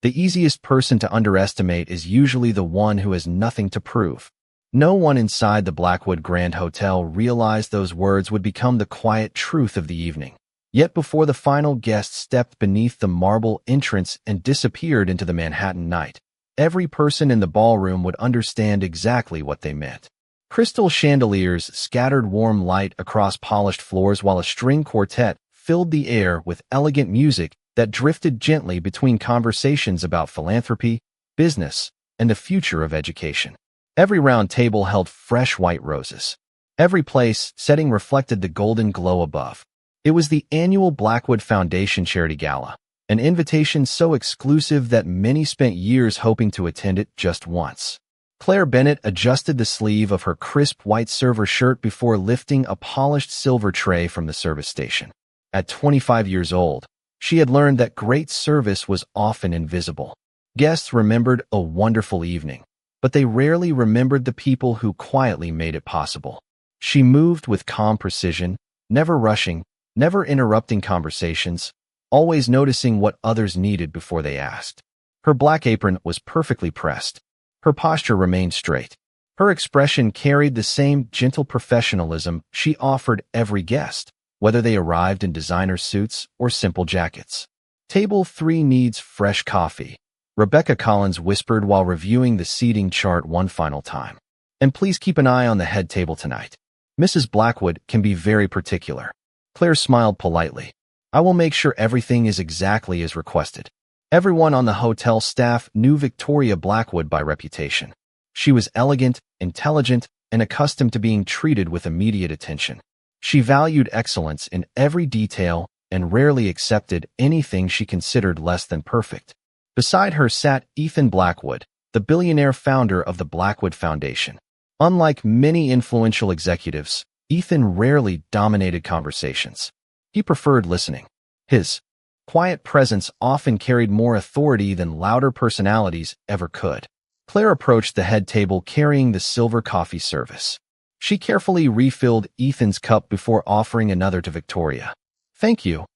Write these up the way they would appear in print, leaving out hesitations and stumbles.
The easiest person to underestimate is usually the one who has nothing to prove. No one inside the Blackwood Grand Hotel realized those words would become the quiet truth of the evening. Yet before the final guest stepped beneath the marble entrance and disappeared into the Manhattan night, every person in the ballroom would understand exactly what they meant. Crystal chandeliers scattered warm light across polished floors while a string quartet filled the air with elegant music that drifted gently between conversations about philanthropy, business, and the future of education. Every round table held fresh white roses. Every place setting reflected the golden glow above. It was the annual Blackwood Foundation Charity Gala, an invitation so exclusive that many spent years hoping to attend it just once. Claire Bennett adjusted the sleeve of her crisp white server shirt before lifting a polished silver tray from the service station. At 25 years old, she had learned that great service was often invisible. Guests remembered a wonderful evening, but they rarely remembered the people who quietly made it possible. She moved with calm precision, never rushing, never interrupting conversations, always noticing what others needed before they asked. Her black apron was perfectly pressed. Her posture remained straight. Her expression carried the same gentle professionalism she offered every guest, whether they arrived in designer suits or simple jackets. Table 3 needs fresh coffee, Rebecca Collins whispered while reviewing the seating chart one final time. And please keep an eye on the head table tonight. Mrs. Blackwood can be very particular. Claire smiled politely. I will make sure everything is exactly as requested. Everyone on the hotel staff knew Victoria Blackwood by reputation. She was elegant, intelligent, and accustomed to being treated with immediate attention. She valued excellence in every detail and rarely accepted anything she considered less than perfect. Beside her sat Ethan Blackwood, the billionaire founder of the Blackwood Foundation. Unlike many influential executives, Ethan rarely dominated conversations. He preferred listening. His quiet presence often carried more authority than louder personalities ever could. Claire approached the head table carrying the silver coffee service. She carefully refilled Ethan's cup before offering another to Victoria. Thank you,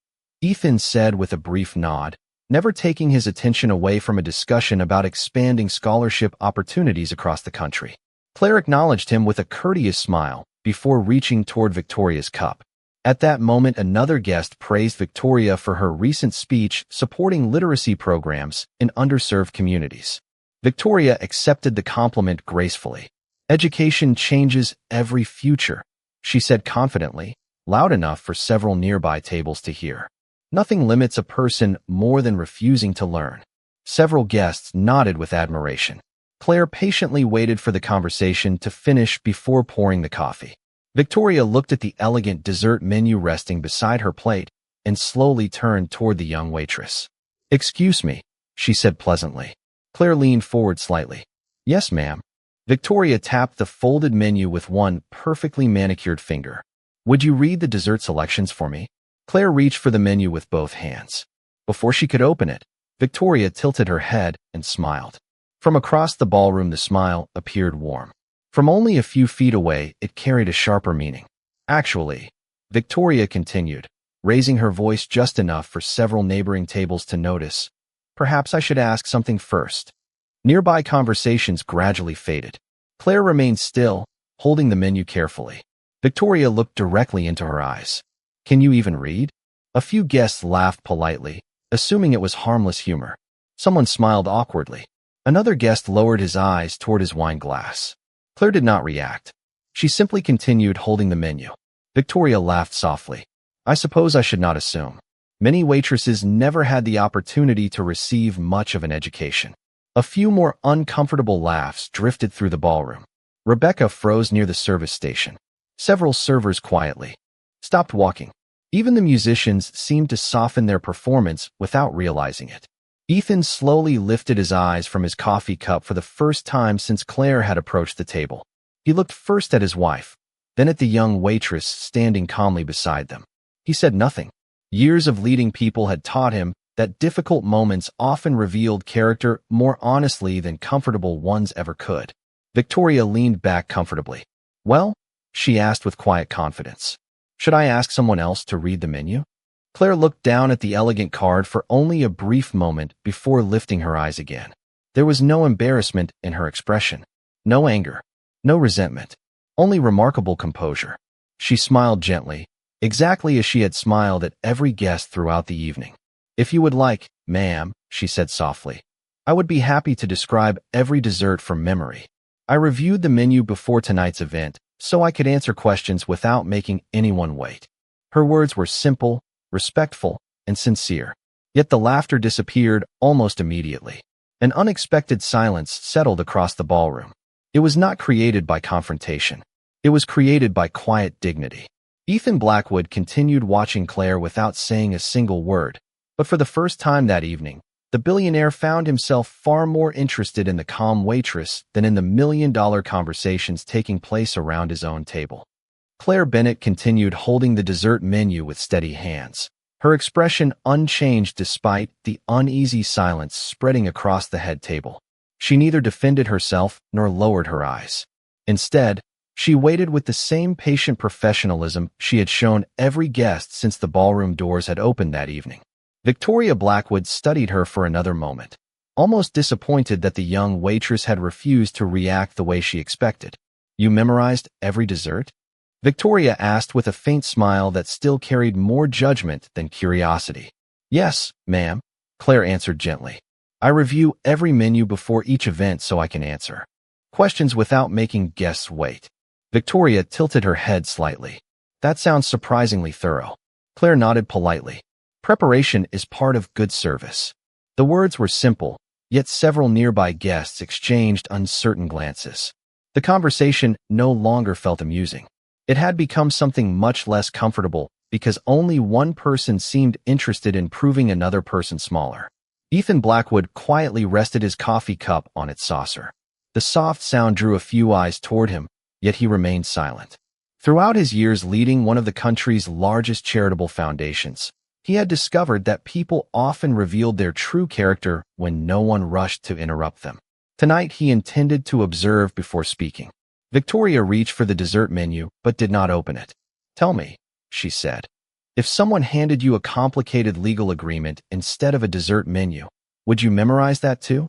Ethan said with a brief nod, never taking his attention away from a discussion about expanding scholarship opportunities across the country. Claire acknowledged him with a courteous smile before reaching toward Victoria's cup. At that moment, another guest praised Victoria for her recent speech supporting literacy programs in underserved communities. Victoria accepted the compliment gracefully. Education changes every future, she said confidently, loud enough for several nearby tables to hear. Nothing limits a person more than refusing to learn. Several guests nodded with admiration. Claire patiently waited for the conversation to finish before pouring the coffee. Victoria looked at the elegant dessert menu resting beside her plate and slowly turned toward the young waitress. Excuse me, she said pleasantly. Claire leaned forward slightly. Yes, ma'am. Victoria tapped the folded menu with one perfectly manicured finger. Would you read the dessert selections for me? Claire reached for the menu with both hands. Before she could open it, Victoria tilted her head and smiled. From across the ballroom, the smile appeared warm. From only a few feet away, it carried a sharper meaning. Actually, Victoria continued, raising her voice just enough for several neighboring tables to notice. Perhaps I should ask something first. Nearby conversations gradually faded. Claire remained still, holding the menu carefully. Victoria looked directly into her eyes. Can you even read? A few guests laughed politely, assuming it was harmless humor. Someone smiled awkwardly. Another guest lowered his eyes toward his wine glass. Claire did not react. She simply continued holding the menu. Victoria laughed softly. I suppose I should not assume. Many waitresses never had the opportunity to receive much of an education. A few more uncomfortable laughs drifted through the ballroom. Rebecca froze near the service station. Several servers quietly stopped walking. Even the musicians seemed to soften their performance without realizing it. Ethan slowly lifted his eyes from his coffee cup for the first time since Claire had approached the table. He looked first at his wife, then at the young waitress standing calmly beside them. He said nothing. Years of leading people had taught him that difficult moments often revealed character more honestly than comfortable ones ever could. Victoria leaned back comfortably. Well, she asked with quiet confidence. Should I ask someone else to read the menu? Claire looked down at the elegant card for only a brief moment before lifting her eyes again. There was no embarrassment in her expression, no anger, no resentment, only remarkable composure. She smiled gently, exactly as she had smiled at every guest throughout the evening. "If you would like, ma'am," she said softly, "I would be happy to describe every dessert from memory. I reviewed the menu before tonight's event, so I could answer questions without making anyone wait." Her words were simple, respectful, and sincere. Yet the laughter disappeared almost immediately. An unexpected silence settled across the ballroom. It was not created by confrontation. It was created by quiet dignity. Ethan Blackwood continued watching Claire without saying a single word, but for the first time that evening, the billionaire found himself far more interested in the calm waitress than in the million-dollar conversations taking place around his own table. Claire Bennett continued holding the dessert menu with steady hands, her expression unchanged despite the uneasy silence spreading across the head table. She neither defended herself nor lowered her eyes. Instead, she waited with the same patient professionalism she had shown every guest since the ballroom doors had opened that evening. Victoria Blackwood studied her for another moment, almost disappointed that the young waitress had refused to react the way she expected. "You memorized every dessert?" Victoria asked with a faint smile that still carried more judgment than curiosity. "Yes, ma'am," Claire answered gently. "I review every menu before each event so I can answer questions without making guests wait." Victoria tilted her head slightly. "That sounds surprisingly thorough." Claire nodded politely. "Preparation is part of good service." The words were simple, yet several nearby guests exchanged uncertain glances. The conversation no longer felt amusing. It had become something much less comfortable because only one person seemed interested in proving another person smaller. Ethan Blackwood quietly rested his coffee cup on its saucer. The soft sound drew a few eyes toward him, yet he remained silent. Throughout his years leading one of the country's largest charitable foundations, he had discovered that people often revealed their true character when no one rushed to interrupt them. Tonight he intended to observe before speaking. Victoria reached for the dessert menu but did not open it. "Tell me," she said, "if someone handed you a complicated legal agreement instead of a dessert menu, would you memorize that too?"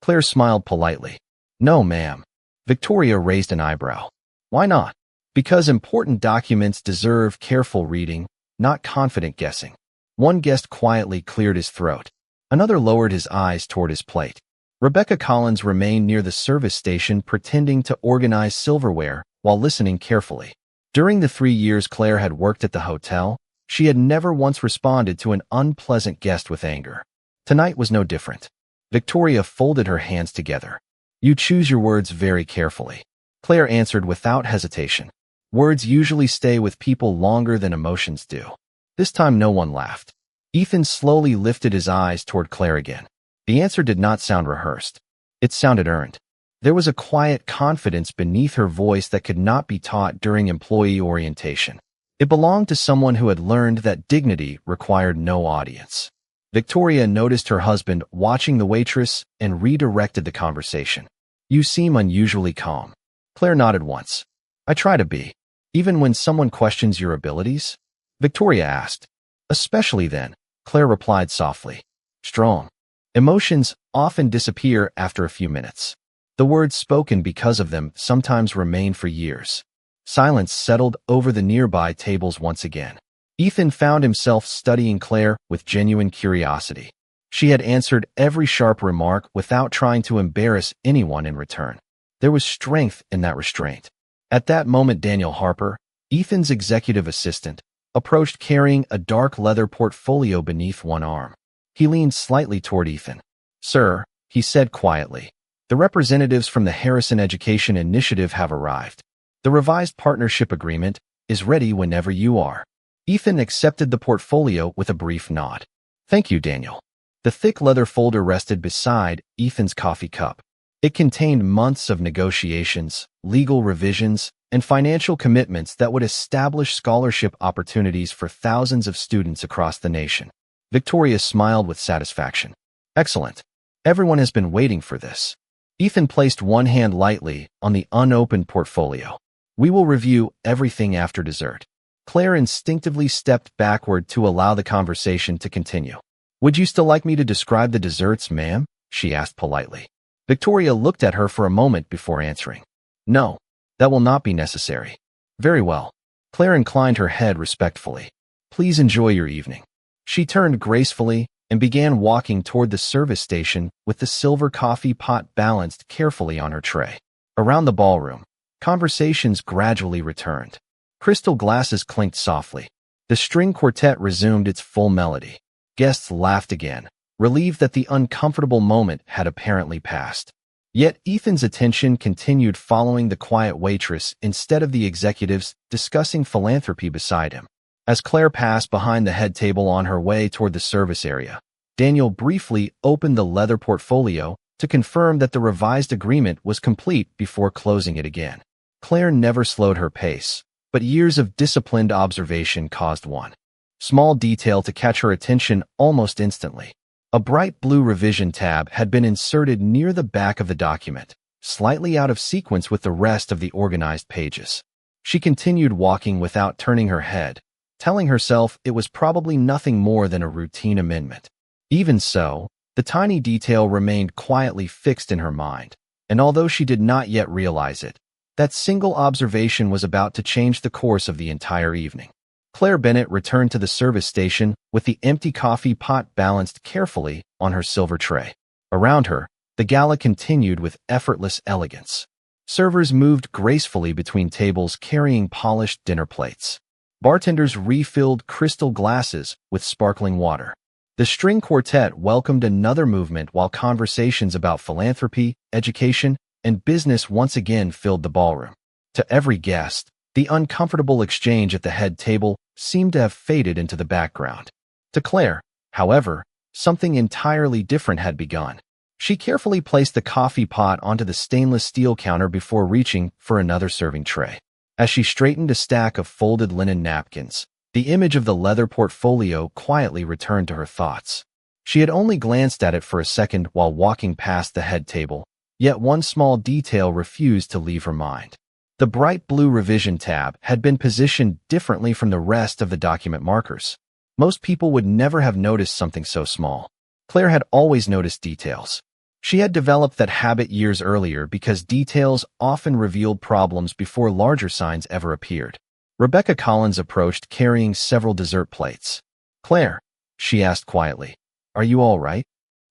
Claire smiled politely. "No, ma'am." Victoria raised an eyebrow. "Why not?" "Because important documents deserve careful reading, not confident guessing." One guest quietly cleared his throat. Another lowered his eyes toward his plate. Rebecca Collins remained near the service station pretending to organize silverware while listening carefully. During the 3 years Claire had worked at the hotel, she had never once responded to an unpleasant guest with anger. Tonight was no different. Victoria folded her hands together. "You choose your words very carefully," Claire answered without hesitation. "Words usually stay with people longer than emotions do." This time no one laughed. Ethan slowly lifted his eyes toward Claire again. The answer did not sound rehearsed. It sounded earned. There was a quiet confidence beneath her voice that could not be taught during employee orientation. It belonged to someone who had learned that dignity required no audience. Victoria noticed her husband watching the waitress and redirected the conversation. "You seem unusually calm." Claire nodded once. "I try to be. Even when someone questions your abilities?" Victoria asked. "Especially then," Claire replied softly. "Strong. Emotions often disappear after a few minutes. The words spoken because of them sometimes remain for years." Silence settled over the nearby tables once again. Ethan found himself studying Claire with genuine curiosity. She had answered every sharp remark without trying to embarrass anyone in return. There was strength in that restraint. At that moment, Daniel Harper, Ethan's executive assistant, approached carrying a dark leather portfolio beneath one arm. He leaned slightly toward Ethan. "Sir," he said quietly, "the representatives from the Harrison Education Initiative have arrived. The revised partnership agreement is ready whenever you are." Ethan accepted the portfolio with a brief nod. "Thank you, Daniel." The thick leather folder rested beside Ethan's coffee cup. It contained months of negotiations, legal revisions, and financial commitments that would establish scholarship opportunities for thousands of students across the nation. Victoria smiled with satisfaction. "Excellent. Everyone has been waiting for this." Ethan placed one hand lightly on the unopened portfolio. "We will review everything after dessert." Claire instinctively stepped backward to allow the conversation to continue. "Would you still like me to describe the desserts, ma'am?" she asked politely. Victoria looked at her for a moment before answering. "No, that will not be necessary." "Very well." Claire inclined her head respectfully. "Please enjoy your evening." She turned gracefully and began walking toward the service station with the silver coffee pot balanced carefully on her tray. Around the ballroom, conversations gradually returned. Crystal glasses clinked softly. The string quartet resumed its full melody. Guests laughed again, relieved that the uncomfortable moment had apparently passed. Yet Ethan's attention continued following the quiet waitress instead of the executives discussing philanthropy beside him. As Claire passed behind the head table on her way toward the service area, Daniel briefly opened the leather portfolio to confirm that the revised agreement was complete before closing it again. Claire never slowed her pace, but years of disciplined observation caused one small detail to catch her attention almost instantly. A bright blue revision tab had been inserted near the back of the document, slightly out of sequence with the rest of the organized pages. She continued walking without turning her head, telling herself it was probably nothing more than a routine amendment. Even so, the tiny detail remained quietly fixed in her mind, and although she did not yet realize it, that single observation was about to change the course of the entire evening. Claire Bennett returned to the service station with the empty coffee pot balanced carefully on her silver tray. Around her, the gala continued with effortless elegance. Servers moved gracefully between tables carrying polished dinner plates. Bartenders refilled crystal glasses with sparkling water. The string quartet welcomed another movement while conversations about philanthropy, education, and business once again filled the ballroom. To every guest, the uncomfortable exchange at the head table seemed to have faded into the background. To Claire, however, something entirely different had begun. She carefully placed the coffee pot onto the stainless steel counter before reaching for another serving tray. As she straightened a stack of folded linen napkins, the image of the leather portfolio quietly returned to her thoughts. She had only glanced at it for a second while walking past the head table, yet one small detail refused to leave her mind. The bright blue revision tab had been positioned differently from the rest of the document markers. Most people would never have noticed something so small. Claire had always noticed details. She had developed that habit years earlier because details often revealed problems before larger signs ever appeared. Rebecca Collins approached carrying several dessert plates. "Claire," she asked quietly, "are you all right?"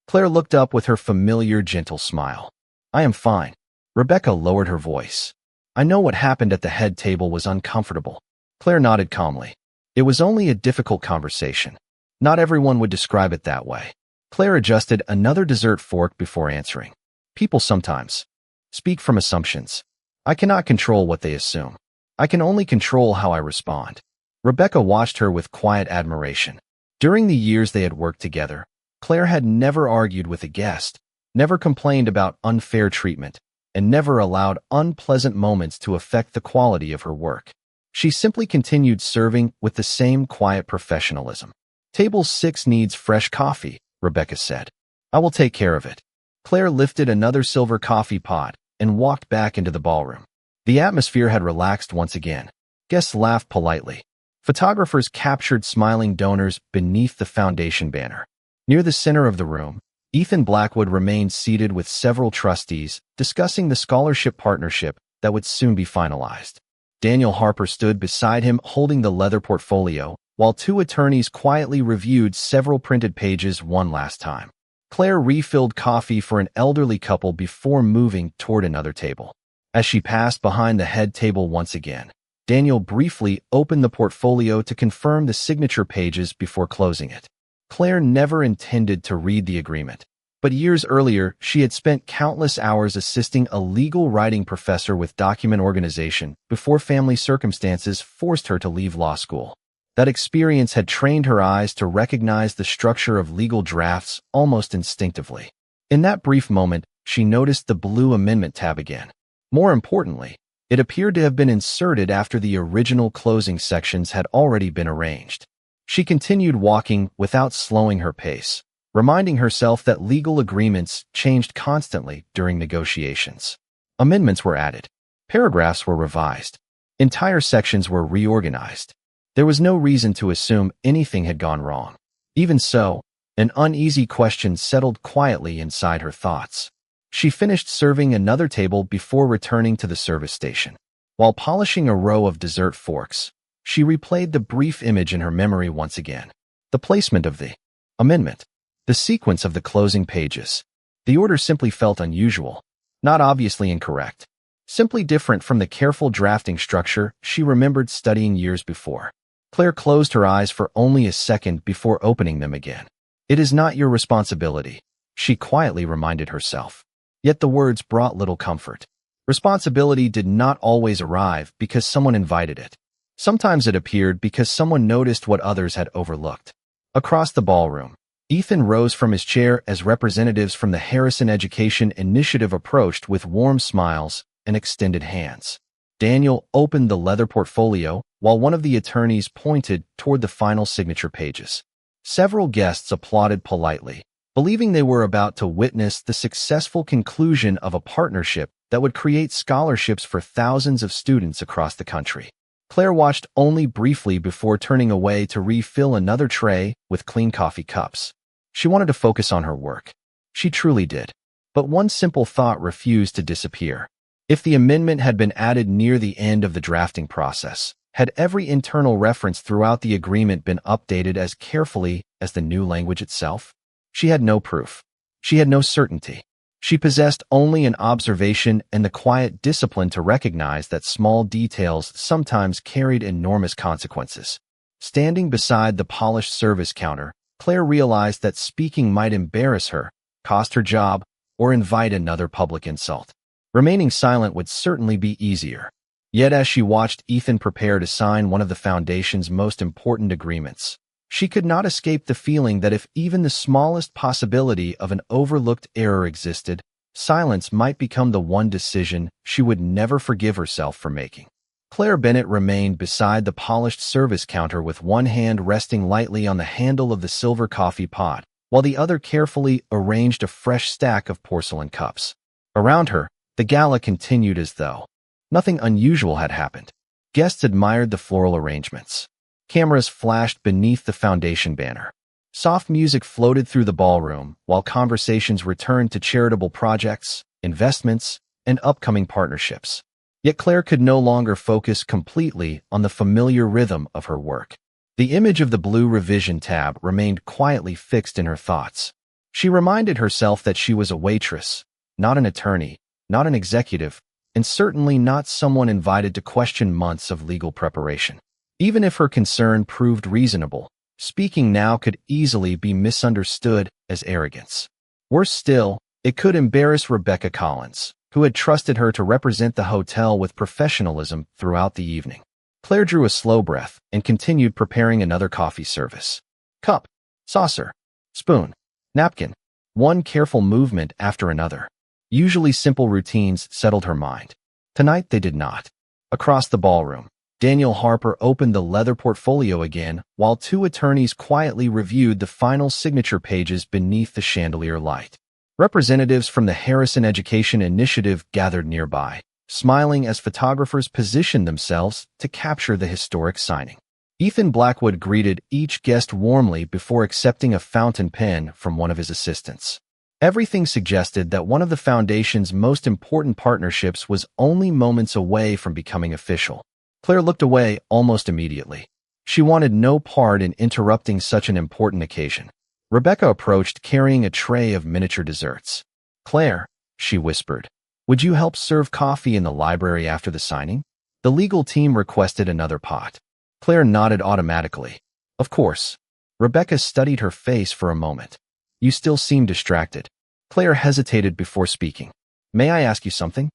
Claire looked up with her familiar gentle smile. "I am fine." Rebecca lowered her voice. "I know what happened at the head table was uncomfortable." Claire nodded calmly. It was only a difficult conversation. Not everyone would describe it that way. Claire adjusted another dessert fork before answering. "People sometimes speak from assumptions. I cannot control what they assume. I can only control how I respond." Rebecca watched her with quiet admiration. During the years they had worked together, Claire had never argued with a guest, never complained about unfair treatment, and never allowed unpleasant moments to affect the quality of her work. She simply continued serving with the same quiet professionalism. "Table 6 needs fresh coffee," Rebecca said. "I will take care of it." Claire lifted another silver coffee pot and walked back into the ballroom. The atmosphere had relaxed once again. Guests laughed politely. Photographers captured smiling donors beneath the foundation banner. Near the center of the room, Ethan Blackwood remained seated with several trustees, discussing the scholarship partnership that would soon be finalized. Daniel Harper stood beside him holding the leather portfolio, while two attorneys quietly reviewed several printed pages one last time. Claire refilled coffee for an elderly couple before moving toward another table. As she passed behind the head table once again, Daniel briefly opened the portfolio to confirm the signature pages before closing it. Claire never intended to read the agreement, but years earlier she had spent countless hours assisting a legal writing professor with document organization before family circumstances forced her to leave law school. That experience had trained her eyes to recognize the structure of legal drafts almost instinctively. In that brief moment, she noticed the blue amendment tab again. More importantly, it appeared to have been inserted after the original closing sections had already been arranged. She continued walking without slowing her pace, reminding herself that legal agreements changed constantly during negotiations. Amendments were added. Paragraphs were revised. Entire sections were reorganized. There was no reason to assume anything had gone wrong. Even so, an uneasy question settled quietly inside her thoughts. She finished serving another table before returning to the service station. While polishing a row of dessert forks, she replayed the brief image in her memory once again. The placement of the amendment, the sequence of the closing pages. The order simply felt unusual, not obviously incorrect, simply different from the careful drafting structure she remembered studying years before. Claire closed her eyes for only a second before opening them again. "It is not your responsibility," she quietly reminded herself. Yet the words brought little comfort. Responsibility did not always arrive because someone invited it. Sometimes it appeared because someone noticed what others had overlooked. Across the ballroom, Ethan rose from his chair as representatives from the Harrison Education Initiative approached with warm smiles and extended hands. Daniel opened the leather portfolio while one of the attorneys pointed toward the final signature pages. Several guests applauded politely, believing they were about to witness the successful conclusion of a partnership that would create scholarships for thousands of students across the country. Claire watched only briefly before turning away to refill another tray with clean coffee cups. She wanted to focus on her work. She truly did. But one simple thought refused to disappear. If the amendment had been added near the end of the drafting process, had every internal reference throughout the agreement been updated as carefully as the new language itself? She had no proof. She had no certainty. She possessed only an observation and the quiet discipline to recognize that small details sometimes carried enormous consequences. Standing beside the polished service counter, Claire realized that speaking might embarrass her, cost her job, or invite another public insult. Remaining silent would certainly be easier. Yet as she watched Ethan prepare to sign one of the Foundation's most important agreements, she could not escape the feeling that if even the smallest possibility of an overlooked error existed, silence might become the one decision she would never forgive herself for making. Claire Bennett remained beside the polished service counter with one hand resting lightly on the handle of the silver coffee pot, while the other carefully arranged a fresh stack of porcelain cups. Around her, the gala continued as though nothing unusual had happened. Guests admired the floral arrangements. Cameras flashed beneath the Foundation banner. Soft music floated through the ballroom, while conversations returned to charitable projects, investments, and upcoming partnerships. Yet Claire could no longer focus completely on the familiar rhythm of her work. The image of the blue revision tab remained quietly fixed in her thoughts. She reminded herself that she was a waitress, not an attorney, not an executive, and certainly not someone invited to question months of legal preparation. Even if her concern proved reasonable, speaking now could easily be misunderstood as arrogance. Worse still, it could embarrass Rebecca Collins, who had trusted her to represent the hotel with professionalism throughout the evening. Claire drew a slow breath and continued preparing another coffee service. Cup, saucer, spoon, napkin, one careful movement after another. Usually simple routines settled her mind. Tonight they did not. Across the ballroom, Daniel Harper opened the leather portfolio again while two attorneys quietly reviewed the final signature pages beneath the chandelier light. Representatives from the Harrison Education Initiative gathered nearby, smiling as photographers positioned themselves to capture the historic signing. Ethan Blackwood greeted each guest warmly before accepting a fountain pen from one of his assistants. Everything suggested that one of the Foundation's most important partnerships was only moments away from becoming official. Claire looked away almost immediately. She wanted no part in interrupting such an important occasion. Rebecca approached carrying a tray of miniature desserts. "Claire," she whispered, "would you help serve coffee in the library after the signing?" The legal team requested another pot. Claire nodded automatically. "Of course." Rebecca studied her face for a moment. "You still seem distracted." Claire hesitated before speaking. "May I ask you something?"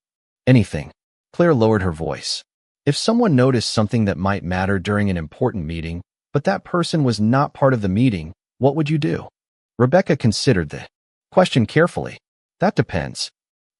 "Anything." Claire lowered her voice. "If someone noticed something that might matter during an important meeting, but that person was not part of the meeting, what would you do?" Rebecca considered the question carefully. "That depends."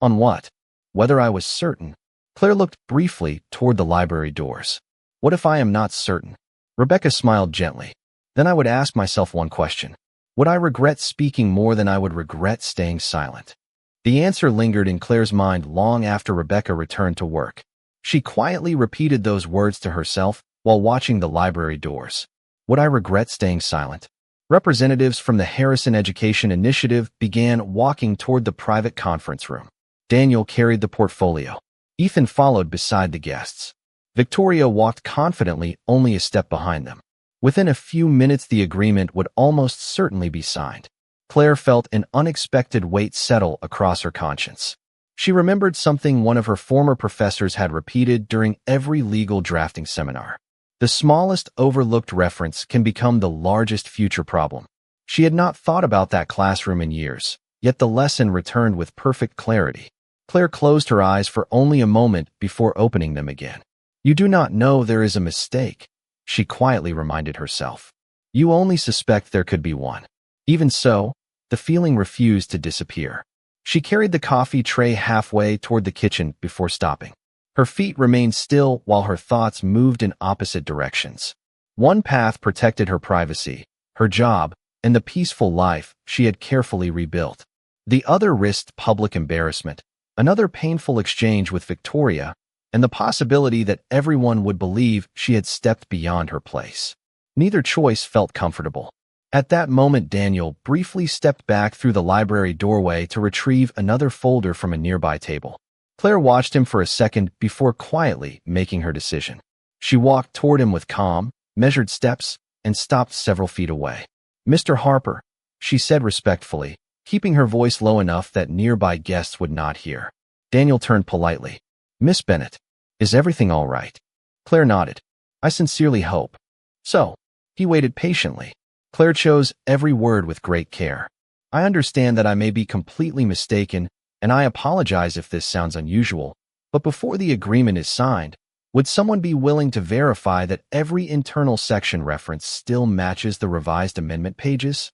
"On what?" "Whether I was certain." Claire looked briefly toward the library doors. "What if I am not certain?" Rebecca smiled gently. "Then I would ask myself one question. Would I regret speaking more than I would regret staying silent?" The answer lingered in Claire's mind long after Rebecca returned to work. She quietly repeated those words to herself while watching the library doors. Would I regret staying silent? Representatives from the Harrison Education Initiative began walking toward the private conference room. Daniel carried the portfolio. Ethan followed beside the guests. Victoria walked confidently, only a step behind them. Within a few minutes, the agreement would almost certainly be signed. Claire felt an unexpected weight settle across her conscience. She remembered something one of her former professors had repeated during every legal drafting seminar. The smallest overlooked reference can become the largest future problem. She had not thought about that classroom in years, yet the lesson returned with perfect clarity. Claire closed her eyes for only a moment before opening them again. You do not know there is a mistake, she quietly reminded herself. You only suspect there could be one. Even so, the feeling refused to disappear. She carried the coffee tray halfway toward the kitchen before stopping. Her feet remained still while her thoughts moved in opposite directions. One path protected her privacy, her job, and the peaceful life she had carefully rebuilt. The other risked public embarrassment, another painful exchange with Victoria, and the possibility that everyone would believe she had stepped beyond her place. Neither choice felt comfortable. At that moment, Daniel briefly stepped back through the library doorway to retrieve another folder from a nearby table. Claire watched him for a second before quietly making her decision. She walked toward him with calm, measured steps, and stopped several feet away. "Mr. Harper," she said respectfully, keeping her voice low enough that nearby guests would not hear. Daniel turned politely. "Miss Bennett, is everything all right?" Claire nodded. "I sincerely hope so." He waited patiently. Claire chose every word with great care. "I understand that I may be completely mistaken, and I apologize if this sounds unusual, but before the agreement is signed, would someone be willing to verify that every internal section reference still matches the revised amendment pages?"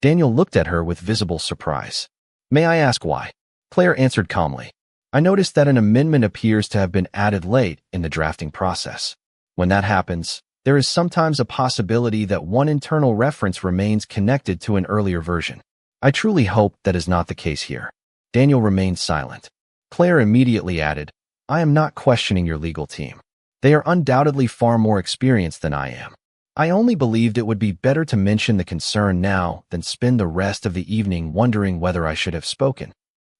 Daniel looked at her with visible surprise. "May I ask why?" Claire answered calmly. "I noticed that an amendment appears to have been added late in the drafting process. When that happens, there is sometimes a possibility that one internal reference remains connected to an earlier version. I truly hope that is not the case here." Daniel remained silent. Claire immediately added, "I am not questioning your legal team. They are undoubtedly far more experienced than I am. I only believed it would be better to mention the concern now than spend the rest of the evening wondering whether I should have spoken."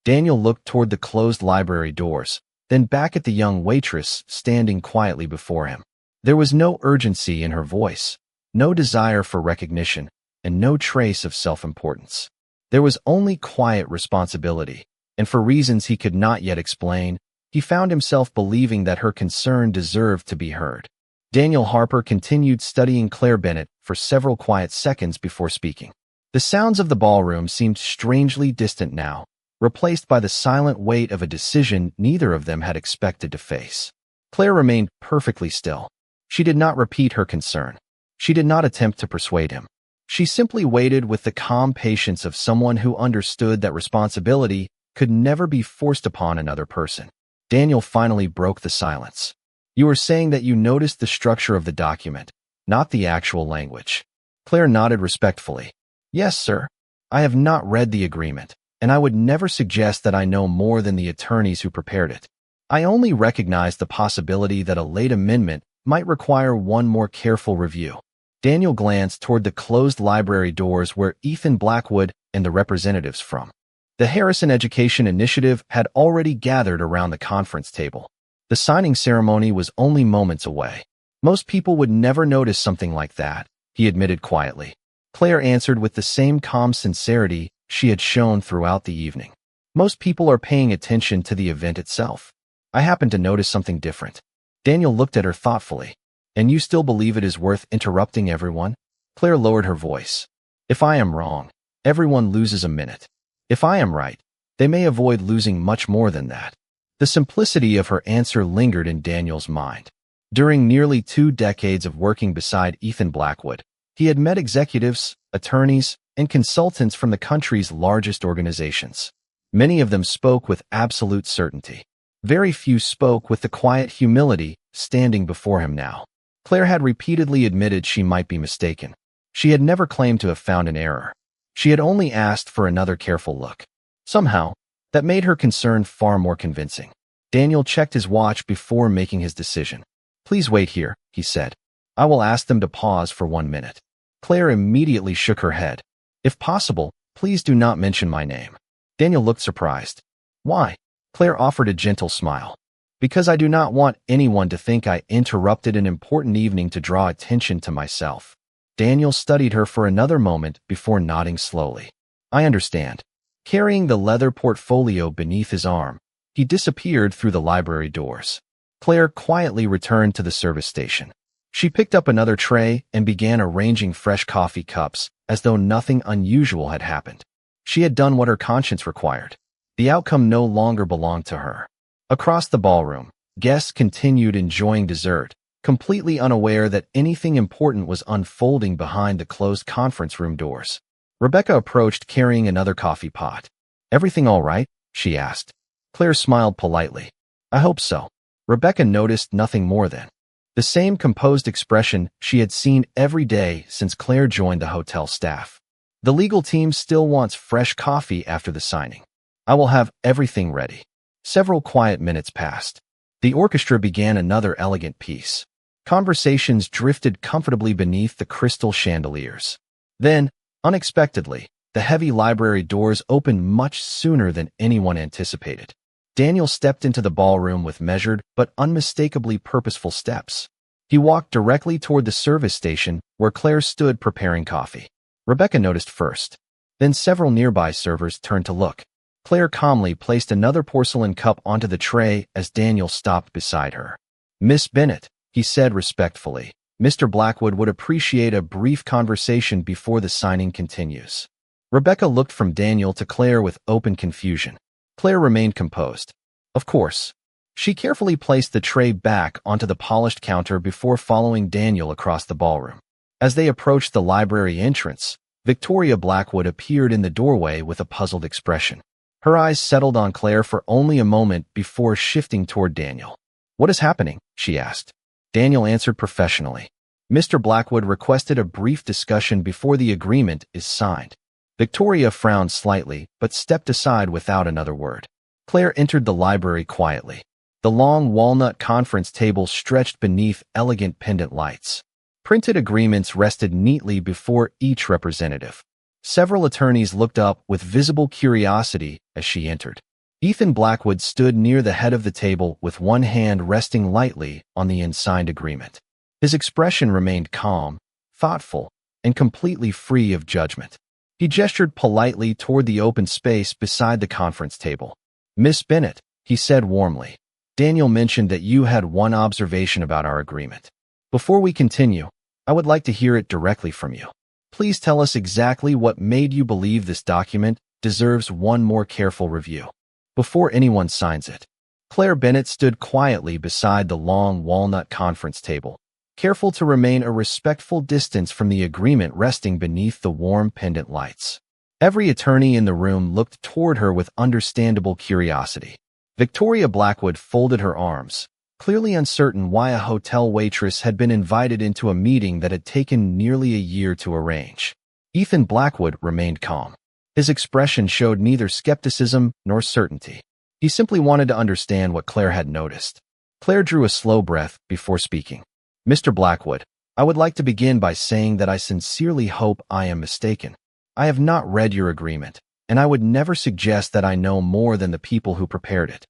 Daniel looked toward the closed library doors, then back at the young waitress standing quietly before him. There was no urgency in her voice, no desire for recognition, and no trace of self-importance. There was only quiet responsibility, and for reasons he could not yet explain, he found himself believing that her concern deserved to be heard. Daniel Harper continued studying Claire Bennett for several quiet seconds before speaking. The sounds of the ballroom seemed strangely distant now, replaced by the silent weight of a decision neither of them had expected to face. Claire remained perfectly still. She did not repeat her concern. She did not attempt to persuade him. She simply waited with the calm patience of someone who understood that responsibility could never be forced upon another person. Daniel finally broke the silence. "You are saying that you noticed the structure of the document, not the actual language." Claire nodded respectfully. "Yes, sir. I have not read the agreement, and I would never suggest that I know more than the attorneys who prepared it. I only recognize the possibility that a late amendment might require one more careful review." Daniel glanced toward the closed library doors where Ethan Blackwood and the representatives from the Harrison Education Initiative had already gathered around the conference table. The signing ceremony was only moments away. "Most people would never notice something like that," he admitted quietly. Claire answered with the same calm sincerity she had shown throughout the evening. "Most people are paying attention to the event itself. I happen to notice something different." Daniel looked at her thoughtfully. "And you still believe it is worth interrupting everyone?" Claire lowered her voice. "If I am wrong, everyone loses a minute. If I am right, they may avoid losing much more than that." The simplicity of her answer lingered in Daniel's mind. During nearly 2 decades of working beside Ethan Blackwood, he had met executives, attorneys, and consultants from the country's largest organizations. Many of them spoke with absolute certainty. Very few spoke with the quiet humility standing before him now. Claire had repeatedly admitted she might be mistaken. She had never claimed to have found an error. She had only asked for another careful look. Somehow, that made her concern far more convincing. Daniel checked his watch before making his decision. "Please wait here," he said. I will ask them to pause for 1 minute. Claire immediately shook her head. If possible, please do not mention my name. Daniel looked surprised. Why? Claire offered a gentle smile. Because I do not want anyone to think I interrupted an important evening to draw attention to myself. Daniel studied her for another moment before nodding slowly. I understand. Carrying the leather portfolio beneath his arm, he disappeared through the library doors. Claire quietly returned to the service station. She picked up another tray and began arranging fresh coffee cups as though nothing unusual had happened. She had done what her conscience required. The outcome no longer belonged to her. Across the ballroom, guests continued enjoying dessert, completely unaware that anything important was unfolding behind the closed conference room doors. Rebecca approached carrying another coffee pot. Everything all right? She asked. Claire smiled politely. I hope so. Rebecca noticed nothing more than the same composed expression she had seen every day since Claire joined the hotel staff. The legal team still wants fresh coffee after the signing. I will have everything ready. Several quiet minutes passed. The orchestra began another elegant piece. Conversations drifted comfortably beneath the crystal chandeliers. Then, unexpectedly, the heavy library doors opened much sooner than anyone anticipated. Daniel stepped into the ballroom with measured but unmistakably purposeful steps. He walked directly toward the service station where Claire stood preparing coffee. Rebecca noticed first. Then several nearby servers turned to look. Claire calmly placed another porcelain cup onto the tray as Daniel stopped beside her. Miss Bennett, he said respectfully, Mr. Blackwood would appreciate a brief conversation before the signing continues. Rebecca looked from Daniel to Claire with open confusion. Claire remained composed. Of course. She carefully placed the tray back onto the polished counter before following Daniel across the ballroom. As they approached the library entrance, Victoria Blackwood appeared in the doorway with a puzzled expression. Her eyes settled on Claire for only a moment before shifting toward Daniel. What is happening? She asked. Daniel answered professionally. Mr. Blackwood requested a brief discussion before the agreement is signed. Victoria frowned slightly, but stepped aside without another word. Claire entered the library quietly. The long walnut conference table stretched beneath elegant pendant lights. Printed agreements rested neatly before each representative. Several attorneys looked up with visible curiosity as she entered. Ethan Blackwood stood near the head of the table with one hand resting lightly on the unsigned agreement. His expression remained calm, thoughtful, and completely free of judgment. He gestured politely toward the open space beside the conference table. Miss Bennett, he said warmly, Daniel mentioned that you had one observation about our agreement. Before we continue, I would like to hear it directly from you. Please tell us exactly what made you believe this document deserves one more careful review before anyone signs it. Claire Bennett stood quietly beside the long walnut conference table, careful to remain a respectful distance from the agreement resting beneath the warm pendant lights. Every attorney in the room looked toward her with understandable curiosity. Victoria Blackwood folded her arms, clearly uncertain why a hotel waitress had been invited into a meeting that had taken nearly a year to arrange. Ethan Blackwood remained calm. His expression showed neither skepticism nor certainty. He simply wanted to understand what Claire had noticed. Claire drew a slow breath before speaking. Mr. Blackwood, I would like to begin by saying that I sincerely hope I am mistaken. I have not read your agreement, and I would never suggest that I know more than the people who prepared it.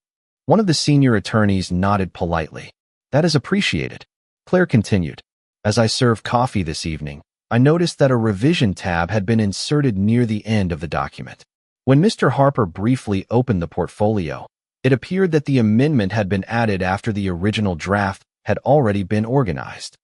One of the senior attorneys nodded politely. That is appreciated. Claire continued. As I served coffee this evening, I noticed that a revision tab had been inserted near the end of the document. When Mr. Harper briefly opened the portfolio, it appeared that the amendment had been added after the original draft had already been organized.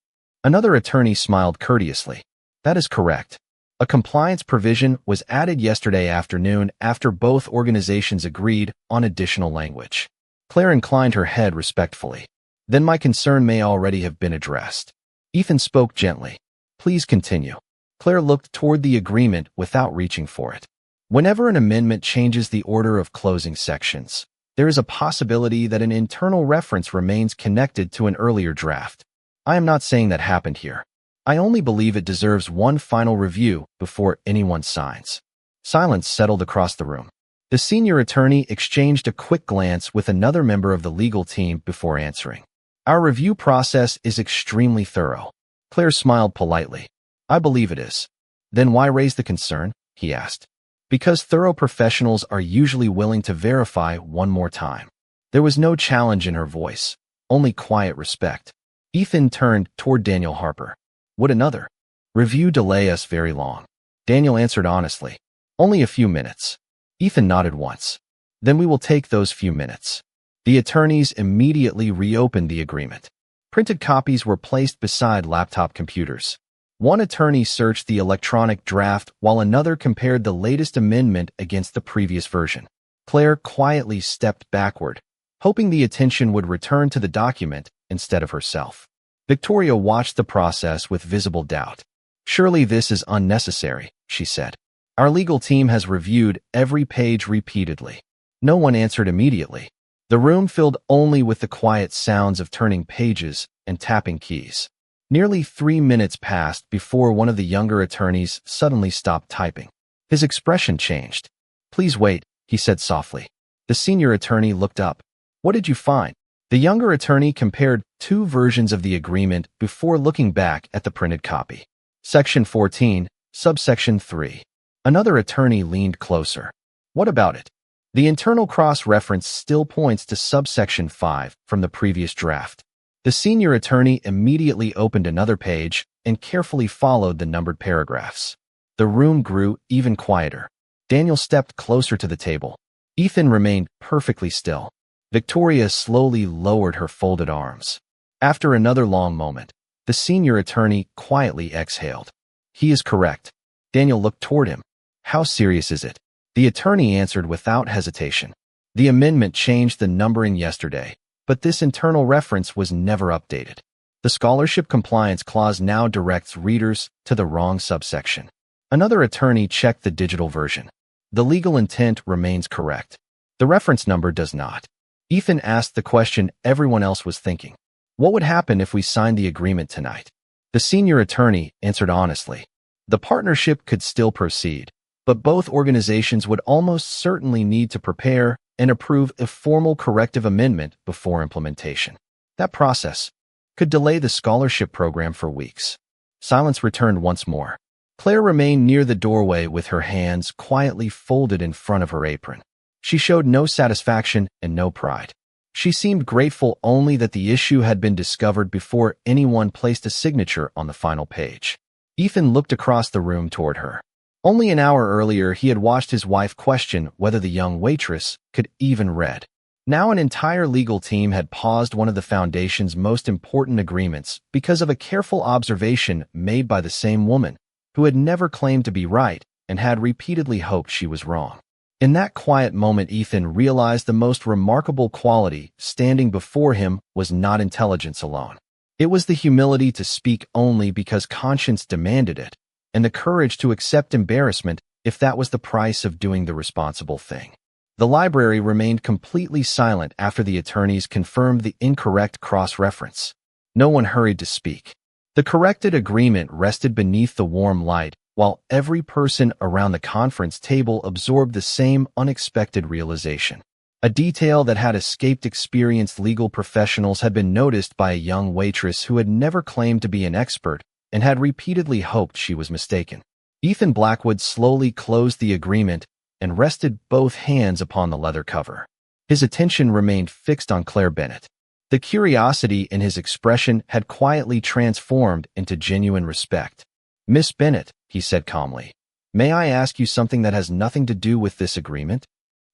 Another attorney smiled courteously. That is correct. A compliance provision was added yesterday afternoon after both organizations agreed on additional language. Claire inclined her head respectfully. Then my concern may already have been addressed. Ethan spoke gently. Please continue. Claire looked toward the agreement without reaching for it. Whenever an amendment changes the order of closing sections, there is a possibility that an internal reference remains connected to an earlier draft. I am not saying that happened here. I only believe it deserves one final review before anyone signs. Silence settled across the room. The senior attorney exchanged a quick glance with another member of the legal team before answering. Our review process is extremely thorough. Claire smiled politely. I believe it is. Then why raise the concern? He asked. Because thorough professionals are usually willing to verify one more time. There was no challenge in her voice, only quiet respect. Ethan turned toward Daniel Harper. Would another review delay us very long? Daniel answered honestly. Only a few minutes. Ethan nodded once. Then we will take those few minutes. The attorneys immediately reopened the agreement. Printed copies were placed beside laptop computers. One attorney searched the electronic draft while another compared the latest amendment against the previous version. Claire quietly stepped backward, hoping the attention would return to the document instead of herself. Victoria watched the process with visible doubt. Surely this is unnecessary, she said. Our legal team has reviewed every page repeatedly. No one answered immediately. The room filled only with the quiet sounds of turning pages and tapping keys. Nearly 3 minutes passed before one of the younger attorneys suddenly stopped typing. His expression changed. Please wait, he said softly. The senior attorney looked up. What did you find? The younger attorney compared 2 versions of the agreement before looking back at the printed copy. Section 14, subsection 3. Another attorney leaned closer. What about it? The internal cross-reference still points to subsection 5 from the previous draft. The senior attorney immediately opened another page and carefully followed the numbered paragraphs. The room grew even quieter. Daniel stepped closer to the table. Ethan remained perfectly still. Victoria slowly lowered her folded arms. After another long moment, the senior attorney quietly exhaled. He is correct. Daniel looked toward him. How serious is it? The attorney answered without hesitation. The amendment changed the numbering yesterday, but this internal reference was never updated. The scholarship compliance clause now directs readers to the wrong subsection. Another attorney checked the digital version. The legal intent remains correct. The reference number does not. Ethan asked the question everyone else was thinking. What would happen if we signed the agreement tonight? The senior attorney answered honestly. The partnership could still proceed, but both organizations would almost certainly need to prepare and approve a formal corrective amendment before implementation. That process could delay the scholarship program for weeks. Silence returned once more. Claire remained near the doorway with her hands quietly folded in front of her apron. She showed no satisfaction and no pride. She seemed grateful only that the issue had been discovered before anyone placed a signature on the final page. Ethan looked across the room toward her. Only an hour earlier, he had watched his wife question whether the young waitress could even read. Now an entire legal team had paused one of the Foundation's most important agreements because of a careful observation made by the same woman, who had never claimed to be right and had repeatedly hoped she was wrong. In that quiet moment, Ethan realized the most remarkable quality standing before him was not intelligence alone. It was the humility to speak only because conscience demanded it, and the courage to accept embarrassment if that was the price of doing the responsible thing. The library remained completely silent after the attorneys confirmed the incorrect cross-reference. No one hurried to speak. The corrected agreement rested beneath the warm light, while every person around the conference table absorbed the same unexpected realization. A detail that had escaped experienced legal professionals had been noticed by a young waitress who had never claimed to be an expert and had repeatedly hoped she was mistaken. Ethan Blackwood slowly closed the agreement and rested both hands upon the leather cover. His attention remained fixed on Claire Bennett. The curiosity in his expression had quietly transformed into genuine respect. Miss Bennett, he said calmly, may I ask you something that has nothing to do with this agreement?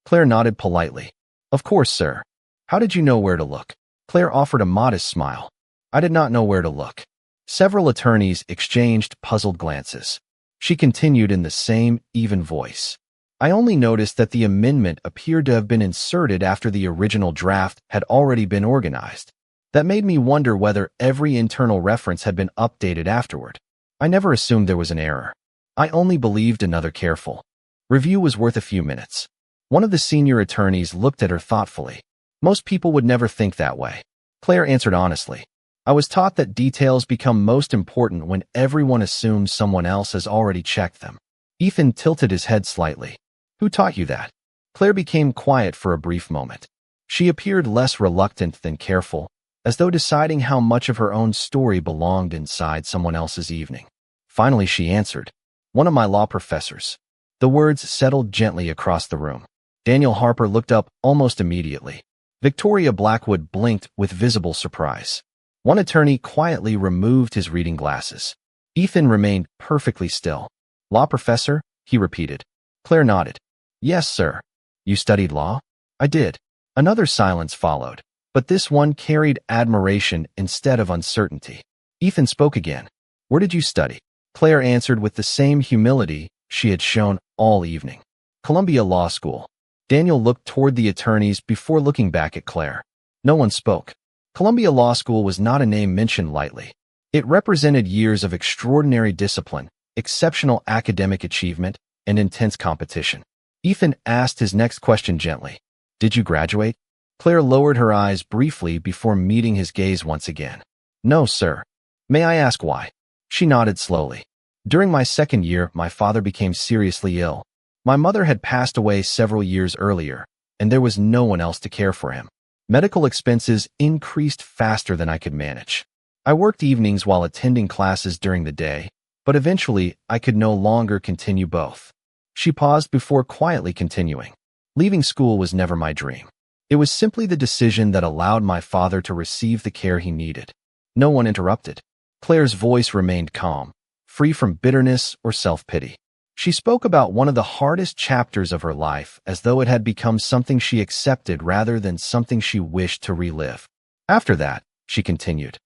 Claire nodded politely. Of course, sir. How did you know where to look? Claire offered a modest smile. I did not know where to look. Several attorneys exchanged puzzled glances. She continued in the same even voice. I only noticed that the amendment appeared to have been inserted after the original draft had already been organized. That made me wonder whether every internal reference had been updated afterward. I never assumed there was an error. I only believed another careful review was worth a few minutes. One of the senior attorneys looked at her thoughtfully. Most people would never think that way. Claire answered honestly. I was taught that details become most important when everyone assumes someone else has already checked them. Ethan tilted his head slightly. Who taught you that? Claire became quiet for a brief moment. She appeared less reluctant than careful, as though deciding how much of her own story belonged inside someone else's evening. Finally, she answered, "One of my law professors." The words settled gently across the room. Daniel Harper looked up almost immediately. Victoria Blackwood blinked with visible surprise. One attorney quietly removed his reading glasses. Ethan remained perfectly still. "Law professor?" he repeated. Claire nodded. "Yes, sir." "You studied law?" "I did." Another silence followed, but this one carried admiration instead of uncertainty. Ethan spoke again. "Where did you study?" Claire answered with the same humility she had shown all evening. "Columbia Law School." Daniel looked toward the attorneys before looking back at Claire. No one spoke. Columbia Law School was not a name mentioned lightly. It represented years of extraordinary discipline, exceptional academic achievement, and intense competition. Ethan asked his next question gently. "Did you graduate?" Claire lowered her eyes briefly before meeting his gaze once again. "No, sir." "May I ask why?" She nodded slowly. "During my second year, my father became seriously ill. My mother had passed away several years earlier, and there was no one else to care for him. Medical expenses increased faster than I could manage. I worked evenings while attending classes during the day, but eventually I could no longer continue both." She paused before quietly continuing. "Leaving school was never my dream. It was simply the decision that allowed my father to receive the care he needed." No one interrupted. Claire's voice remained calm, free from bitterness or self-pity. She spoke about one of the hardest chapters of her life as though it had become something she accepted rather than something she wished to relive. "After that," she continued,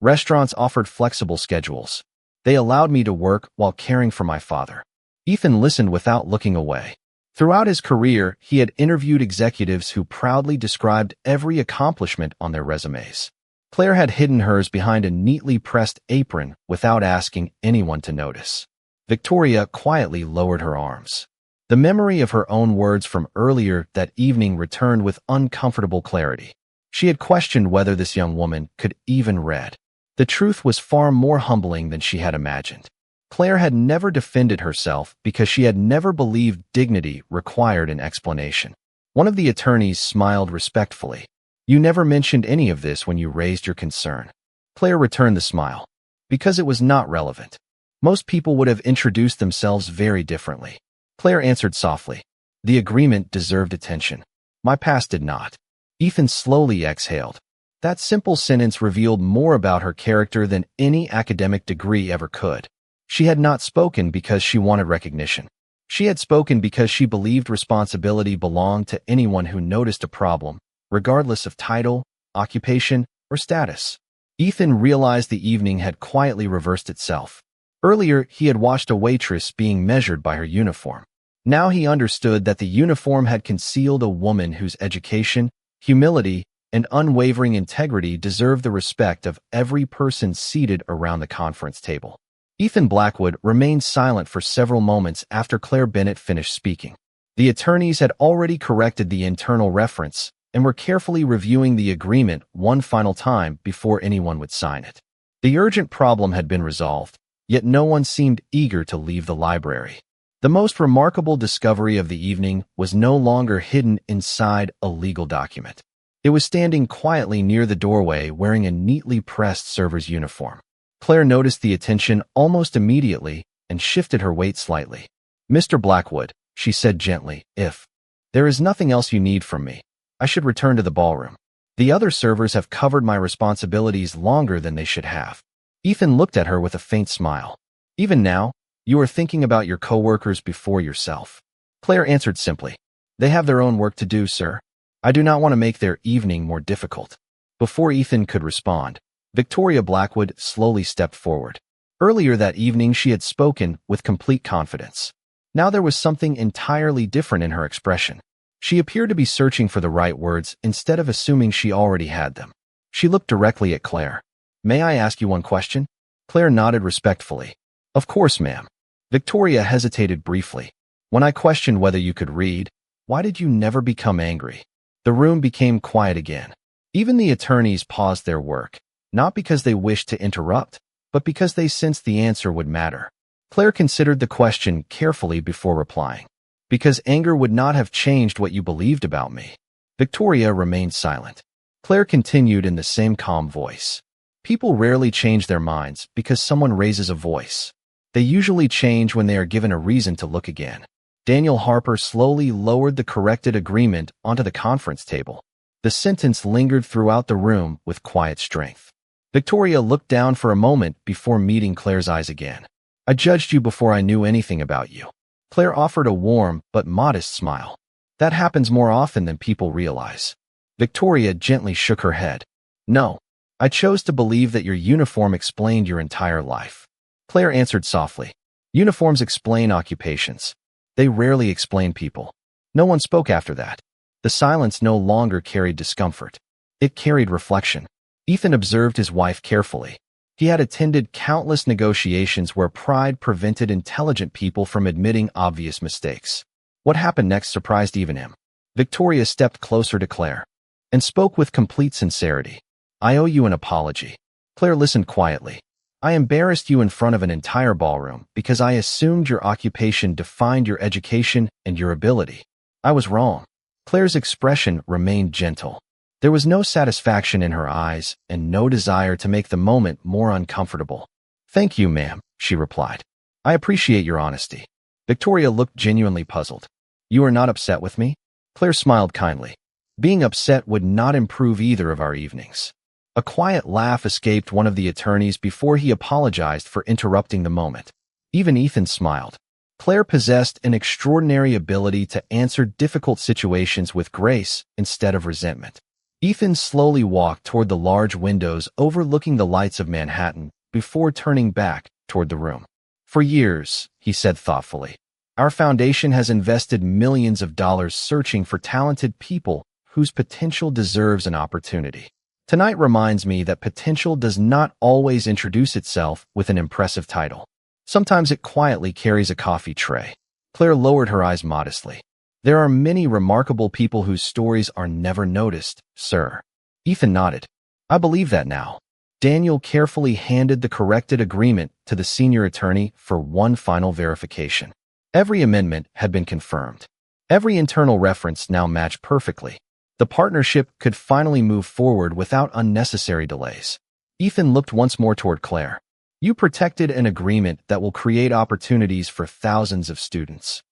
"restaurants offered flexible schedules. They allowed me to work while caring for my father." Ethan listened without looking away. Throughout his career, he had interviewed executives who proudly described every accomplishment on their resumes. Claire had hidden hers behind a neatly pressed apron without asking anyone to notice. Victoria quietly lowered her arms. The memory of her own words from earlier that evening returned with uncomfortable clarity. She had questioned whether this young woman could even read. The truth was far more humbling than she had imagined. Claire had never defended herself because she had never believed dignity required an explanation. One of the attorneys smiled respectfully. "You never mentioned any of this when you raised your concern." Claire returned the smile. "Because it was not relevant. Most people would have introduced themselves very differently." Claire answered softly. "The agreement deserved attention. My past did not." Ethan slowly exhaled. That simple sentence revealed more about her character than any academic degree ever could. She had not spoken because she wanted recognition. She had spoken because she believed responsibility belonged to anyone who noticed a problem, regardless of title, occupation, or status. Ethan realized the evening had quietly reversed itself. Earlier, he had watched a waitress being measured by her uniform. Now he understood that the uniform had concealed a woman whose education, humility, and unwavering integrity deserved the respect of every person seated around the conference table. Ethan Blackwood remained silent for several moments after Claire Bennett finished speaking. The attorneys had already corrected the internal reference and were carefully reviewing the agreement one final time before anyone would sign it. The urgent problem had been resolved, yet no one seemed eager to leave the library. The most remarkable discovery of the evening was no longer hidden inside a legal document. It was standing quietly near the doorway wearing a neatly pressed server's uniform. Claire noticed the attention almost immediately and shifted her weight slightly. "Mr. Blackwood," she said gently, "if there is nothing else you need from me, I should return to the ballroom. The other servers have covered my responsibilities longer than they should have." Ethan looked at her with a faint smile. "Even now, you are thinking about your coworkers before yourself." Claire answered simply, "They have their own work to do, sir. I do not want to make their evening more difficult." Before Ethan could respond, Victoria Blackwood slowly stepped forward. Earlier that evening, she had spoken with complete confidence. Now there was something entirely different in her expression. She appeared to be searching for the right words instead of assuming she already had them. She looked directly at Claire. "May I ask you one question?" Claire nodded respectfully. "Of course, ma'am." Victoria hesitated briefly. "When I questioned whether you could read, why did you never become angry?" The room became quiet again. Even the attorneys paused their work, not because they wished to interrupt, but because they sensed the answer would matter. Claire considered the question carefully before replying. "Because anger would not have changed what you believed about me." Victoria remained silent. Claire continued in the same calm voice. People rarely change their minds because someone raises a voice. They usually change when they are given a reason to look again. Daniel Harper slowly lowered the corrected agreement onto the conference table. The sentence lingered throughout the room with quiet strength. Victoria looked down for a moment before meeting Claire's eyes again. I judged you before I knew anything about you. Claire offered a warm but modest smile. That happens more often than people realize. Victoria gently shook her head. No, I chose to believe that your uniform explained your entire life. Claire answered softly. Uniforms explain occupations. They rarely explain people. No one spoke after that. The silence no longer carried discomfort. It carried reflection. Ethan observed his wife carefully. He had attended countless negotiations where pride prevented intelligent people from admitting obvious mistakes. What happened next surprised even him. Victoria stepped closer to Claire and spoke with complete sincerity. I owe you an apology. Claire listened quietly. I embarrassed you in front of an entire ballroom because I assumed your occupation defined your education and your ability. I was wrong. Claire's expression remained gentle. There was no satisfaction in her eyes and no desire to make the moment more uncomfortable. Thank you, ma'am, she replied. I appreciate your honesty. Victoria looked genuinely puzzled. You are not upset with me? Claire smiled kindly. Being upset would not improve either of our evenings. A quiet laugh escaped one of the attorneys before he apologized for interrupting the moment. Even Ethan smiled. Claire possessed an extraordinary ability to answer difficult situations with grace instead of resentment. Ethan slowly walked toward the large windows overlooking the lights of Manhattan before turning back toward the room. For years, he said thoughtfully, our foundation has invested millions of dollars searching for talented people whose potential deserves an opportunity. Tonight reminds me that potential does not always introduce itself with an impressive title. Sometimes it quietly carries a coffee tray. Claire lowered her eyes modestly. There are many remarkable people whose stories are never noticed, sir. Ethan nodded. I believe that now. Daniel carefully handed the corrected agreement to the senior attorney for one final verification. Every amendment had been confirmed. Every internal reference now matched perfectly. The partnership could finally move forward without unnecessary delays. Ethan looked once more toward Claire. You protected an agreement that will create opportunities for thousands of students.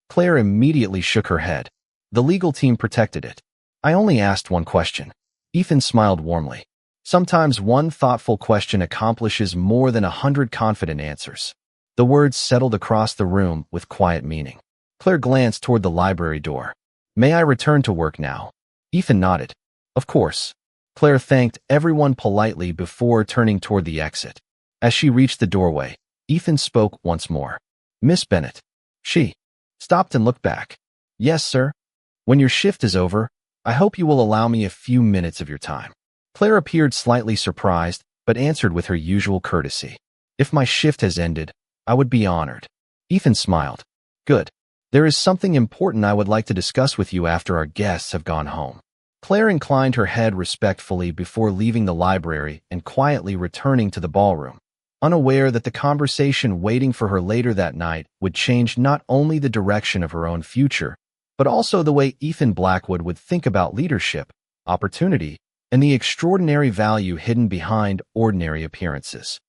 Claire immediately shook her head. The legal team protected it. I only asked one question. Ethan smiled warmly. Sometimes one thoughtful question accomplishes more than 100 confident answers. The words settled across the room with quiet meaning. Claire glanced toward the library door. May I return to work now? Ethan nodded. Of course. Claire thanked everyone politely before turning toward the exit. As she reached the doorway, Ethan spoke once more. Miss Bennett. She stopped and looked back. Yes, sir. When your shift is over, I hope you will allow me a few minutes of your time. Claire appeared slightly surprised, but answered with her usual courtesy. If my shift has ended, I would be honored. Ethan smiled. Good. There is something important I would like to discuss with you after our guests have gone home. Claire inclined her head respectfully before leaving the library and quietly returning to the ballroom, unaware that the conversation waiting for her later that night would change not only the direction of her own future, but also the way Ethan Blackwood would think about leadership, opportunity, and the extraordinary value hidden behind ordinary appearances.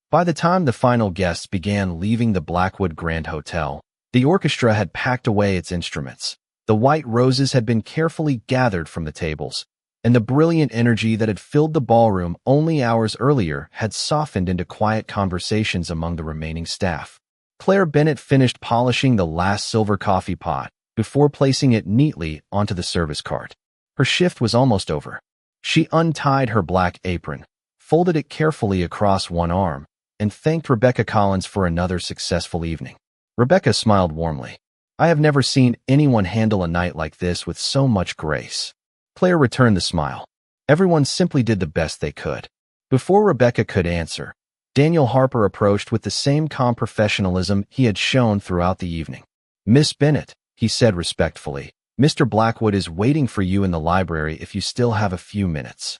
By the time the final guests began leaving the Blackwood Grand Hotel, the orchestra had packed away its instruments. The white roses had been carefully gathered from the tables, and the brilliant energy that had filled the ballroom only hours earlier had softened into quiet conversations among the remaining staff. Claire Bennett finished polishing the last silver coffee pot before placing it neatly onto the service cart. Her shift was almost over. She untied her black apron, folded it carefully across one arm, and thanked Rebecca Collins for another successful evening. Rebecca smiled warmly. I have never seen anyone handle a night like this with so much grace. Claire returned the smile. Everyone simply did the best they could. Before Rebecca could answer, Daniel Harper approached with the same calm professionalism he had shown throughout the evening. Miss Bennett, he said respectfully, Mr. Blackwood is waiting for you in the library if you still have a few minutes.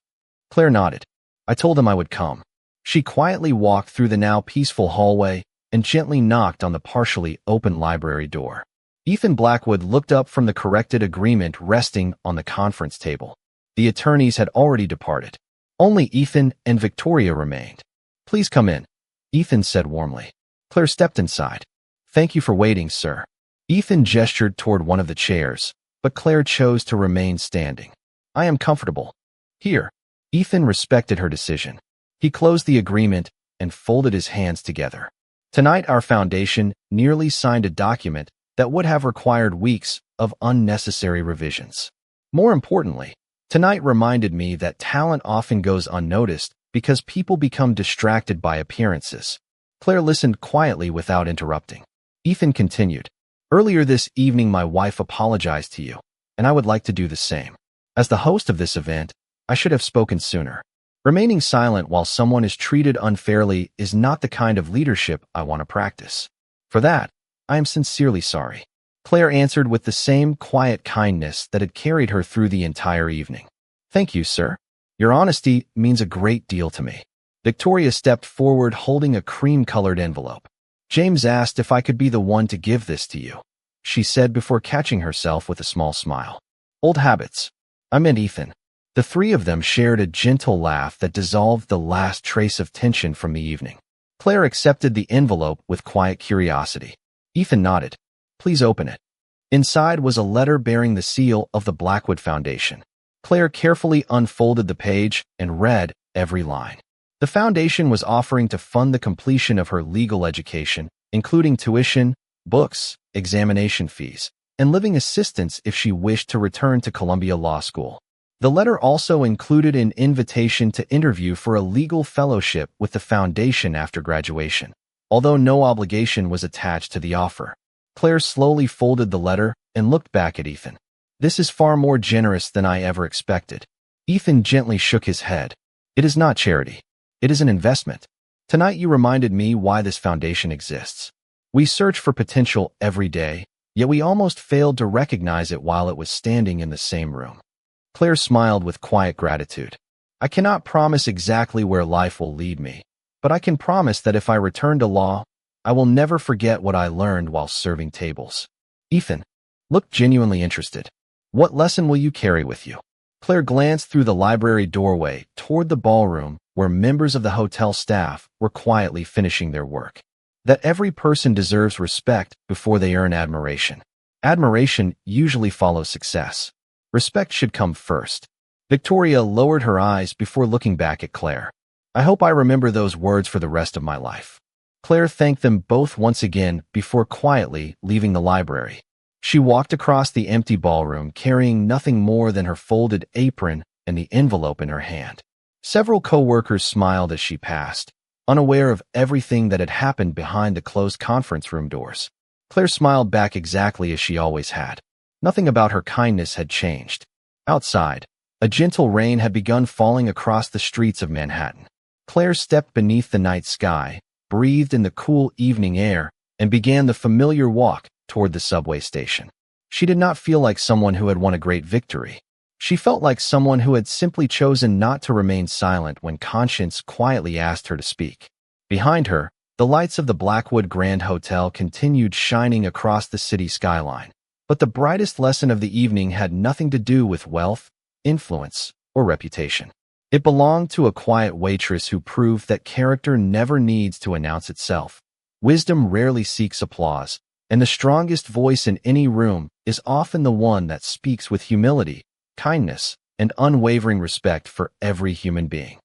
Claire nodded. I told him I would come. She quietly walked through the now peaceful hallway and gently knocked on the partially open library door. Ethan Blackwood looked up from the corrected agreement resting on the conference table. The attorneys had already departed. Only Ethan and Victoria remained. "Please come in," Ethan said warmly. Claire stepped inside. "Thank you for waiting, sir." Ethan gestured toward one of the chairs, but Claire chose to remain standing. "I am comfortable here." Ethan respected her decision. He closed the agreement and folded his hands together. "Tonight, our foundation nearly signed a document that would have required weeks of unnecessary revisions. More importantly, tonight reminded me that talent often goes unnoticed because people become distracted by appearances." Claire listened quietly without interrupting. Ethan continued, "Earlier this evening, my wife apologized to you, and I would like to do the same. As the host of this event, I should have spoken sooner. Remaining silent while someone is treated unfairly is not the kind of leadership I want to practice. For that, I am sincerely sorry." Claire answered with the same quiet kindness that had carried her through the entire evening. "Thank you, sir. Your honesty means a great deal to me." Victoria stepped forward holding a cream-colored envelope. "James asked if I could be the one to give this to you," she said before catching herself with a small smile. "Old habits. I meant Ethan." The three of them shared a gentle laugh that dissolved the last trace of tension from the evening. Claire accepted the envelope with quiet curiosity. Ethan nodded. "Please open it." Inside was a letter bearing the seal of the Blackwood Foundation. Claire carefully unfolded the page and read every line. The foundation was offering to fund the completion of her legal education, including tuition, books, examination fees, and living assistance if she wished to return to Columbia Law School. The letter also included an invitation to interview for a legal fellowship with the foundation after graduation, although no obligation was attached to the offer. Claire slowly folded the letter and looked back at Ethan. "This is far more generous than I ever expected." Ethan gently shook his head. "It is not charity. It is an investment. Tonight you reminded me why this foundation exists. We search for potential every day, yet we almost failed to recognize it while it was standing in the same room." Claire smiled with quiet gratitude. "I cannot promise exactly where life will lead me, but I can promise that if I return to law, I will never forget what I learned while serving tables." Ethan looked genuinely interested. "What lesson will you carry with you?" Claire glanced through the library doorway toward the ballroom where members of the hotel staff were quietly finishing their work. That every person deserves respect before they earn admiration. Admiration usually follows success. Respect should come first. Victoria lowered her eyes before looking back at Claire. "I hope I remember those words for the rest of my life." Claire thanked them both once again before quietly leaving the library. She walked across the empty ballroom carrying nothing more than her folded apron and the envelope in her hand. Several co-workers smiled as she passed, unaware of everything that had happened behind the closed conference room doors. Claire smiled back exactly as she always had. Nothing about her kindness had changed. Outside, a gentle rain had begun falling across the streets of Manhattan. Claire stepped beneath the night sky, breathed in the cool evening air, and began the familiar walk toward the subway station. She did not feel like someone who had won a great victory. She felt like someone who had simply chosen not to remain silent when conscience quietly asked her to speak. Behind her, the lights of the Blackwood Grand Hotel continued shining across the city skyline. But the brightest lesson of the evening had nothing to do with wealth, influence, or reputation. It belonged to a quiet waitress who proved that character never needs to announce itself. Wisdom rarely seeks applause, and the strongest voice in any room is often the one that speaks with humility, kindness, and unwavering respect for every human being.